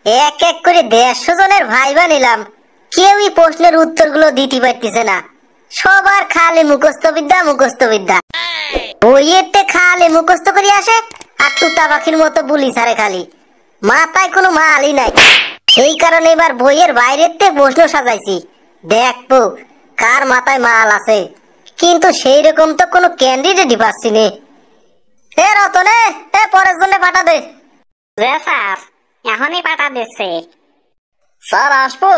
এক এক করে 150 জনের ভাইবা নিলাম, কেউই প্রশ্নের উত্তরগুলো দিতে পারতেছে না। সবার খালি মুখস্থ বিদ্যা। বইয়েরতে খালি মুখস্থ করে আসে আর তুতা পাখির মতো বুলি ছাড়ে, খালি মাথায় কোনো মালই নাই। সেই কারণে এবার বইয়ের বাইরেতে প্রশ্ন সাজাইছি, দেখবো কার মাথায় মাল আছে। কিন্তু সেই রকম তো কোনো ক্যান্ডিডেটই পাচ্ছি নে। এ রতনে, এ পরের জন্য পাঠা দে। স্যার এখনই পাঠা দিচ্ছে। স্যার আসবো?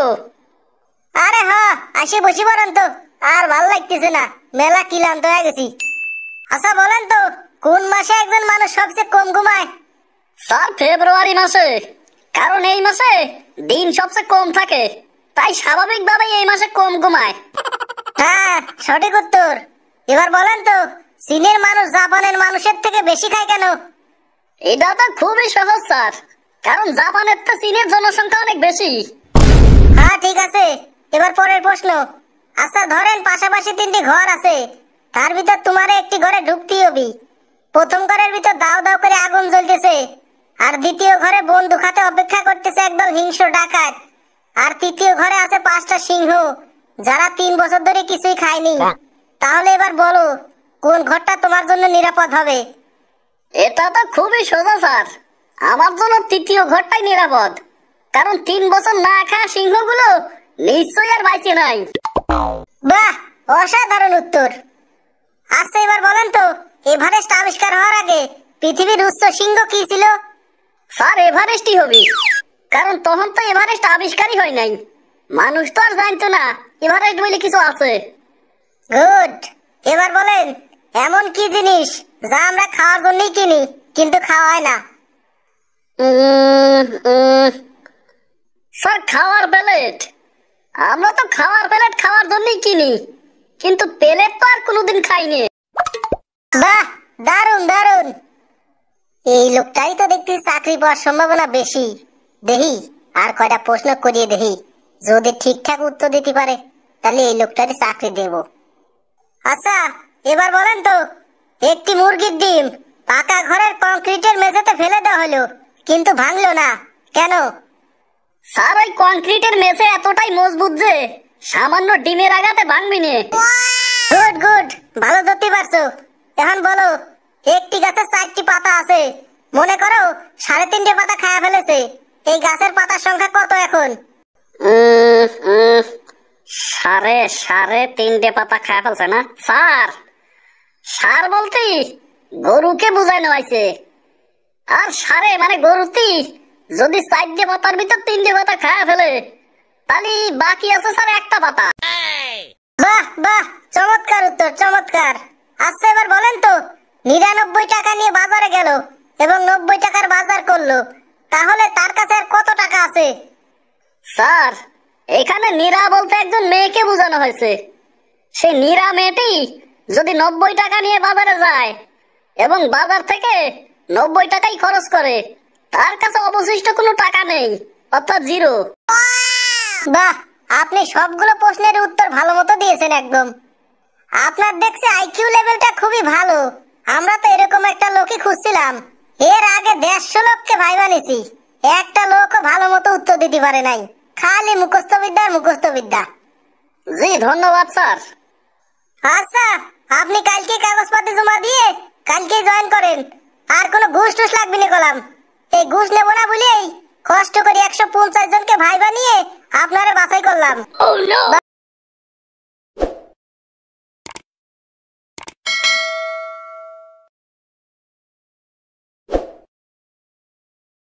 আরে হ্যাঁ, আসে বসি পড়েন তো, আর ভাল লাগতেছে না, মেলা ক্লান্ত হয়ে গেছি। আচ্ছা বলেন তো, কোন মাসে একজন মানুষ সবচেয়ে কম ঘুমায়? স্যার ফেব্রুয়ারি মাসে, কারণ এই মাসে দিন সবচেয়ে কম থাকে, তাই স্বাভাবিকভাবে এই মাসে কম ঘুমায়। হ্যাঁ, সঠিক উত্তর। এবার বলেন তো, চীনের মানুষ জাপানের মানুষের থেকে বেশি খায় কেন? এটা তো খুবই সহজ স্যার, কারণ জাপানের তো চীনের জনসংখ্যা অনেক বেশি। হ্যাঁ ঠিক আছে, এবার পরের প্রশ্ন। আচ্ছা ধরেন পাশাপাশি 3টি ঘর আছে, তার ভিতর তোমার একটি ঘরে ঢুকতেই হবে। প্রথম ঘরের ভিতর দাও দাও করে আগুন জ্বলতেছে, আর দ্বিতীয় ঘরে বন্দুক হাতে অপেক্ষা করতেছে একদল হিংস্র ডাকাত, আর তৃতীয় ঘরে আছে 5টা সিংহ যারা 3 বছর ধরে কিছুই খায়নি। তাহলে এবার বলো, কোন ঘরটা তোমার জন্য নিরাপদ হবে? এটা তো খুবই সোজা স্যার, আমার জন্য তৃতীয় ঘরটাই নিরাপদ, কারণ 3 বছর না খাওয়া সিংহগুলো নিশ্চয়ই আর বাইচে নাই। বাহ, অসাধারণ উত্তর। আচ্ছা এবার বলেন তো, এভারেস্ট আবিষ্কার হওয়ার আগে পৃথিবীর উচ্চ শৃঙ্গ কি ছিল? স্যার এভারেস্টই হবে, কারণ তখন তো এভারেস্ট আবিষ্কারই হয় নাই, মানুষ তো আর জানতো না এভারেস্ট বলে কিছু আছে। গুড। এবার বলেন, এমন কি জিনিস যা আমরা খাওয়ার জন্যই কিনি কিন্তু খাওয়া হয় না? স্যার খাওয়ার প্লেট। আমরা তো খাওয়ার প্লেট খাওয়ার জন্যই কিনি, কিন্তু প্লেট তো আর কোনোদিন খাইনি। বাহ, দারুন দারুন। এই লোকটাই তো দেখতে চাকরি পাওয়ার সম্ভাবনা বেশি। দেখি আর কয়টা প্রশ্ন করিয়ে দেখি, যদি ঠিকঠাক উত্তর দিতে পারে তাহলে এই লোকটারই চাকরি দেব। আচ্ছা এবার বলেন তো, একটি মুরগির ডিম পাকা ঘরের কংক্রিটের মেঝেতে ফেলে দেওয়া হলো কিন্তু ভাঙলো না, কেন? স্যার ওই কংক্রিটের মেঝে এতটাই মজবুত যে সামান্য ডিমের আঘাতে ভাঙবি নে। গুড গুড, ভালো ধরতে পারছো। এখন বলো, একটি গাছের 4টি পাতা আছে, মনে করো 3.5 পাতা খায়া ফেলেছে, এই গাছের পাতার সংখ্যা কত এখন? 3.5 পাতা খায় ফেলছে না স্যার? সার বলতে গরুকে বুঝানো হয়েছে, আর সারে মানে গরুতি যদি 4 পাতার ভিতর 3 পাতা খায় ফেলে তাহলে বাকি আছে স্যার 1টা পাতা। বাহ বাহ, চমৎকার উত্তর, চমৎকার। আচ্ছা এবার বলেন তো, 99 টাকা নিয়ে বাজারে গেল এবং 90 টাকার বাজার করলো, তাহলে তার কাছে আর কত টাকা আছে? স্যার এখানে নীরা বলতে একজন মেয়েকে বোঝানো হয়েছে। সেই নীরা মেয়েটি যদি 90 টাকা নিয়ে বাজারে যায় এবং বাজার থেকে 90 টাকাই খরচ করে, তার কাছে অবশিষ্ট কোনো টাকা নেই, অর্থাৎ জিরো। বাহ, আপনি সবগুলো প্রশ্নের উত্তর ভালো মতো দিয়েছেন একদম। আপনার দেখছি আইকিউ লেভেলটা খুবই ভালো। আমরা তো এরকম একটা লোকই খুঁজছিলাম। এর আগে 150 লোককে ভাইবা নিছি, একটা লোকও ভালো মতো উত্তর দিতে পারে নাই, খালি মুখস্থ বিদ্যা। জি ধন্যবাদ স্যার। আচ্ছা, আপনি কালকে কাগজপত্র জমা দিয়ে কালকে জয়েন করেন, আর কোনো ঘুষ টুস লাগবে না কলাম। এই ঘুষ নেব না বলেই কষ্ট করে 150 জনকে ভাইবা নিয়ে আপনারে বাছাই করলাম।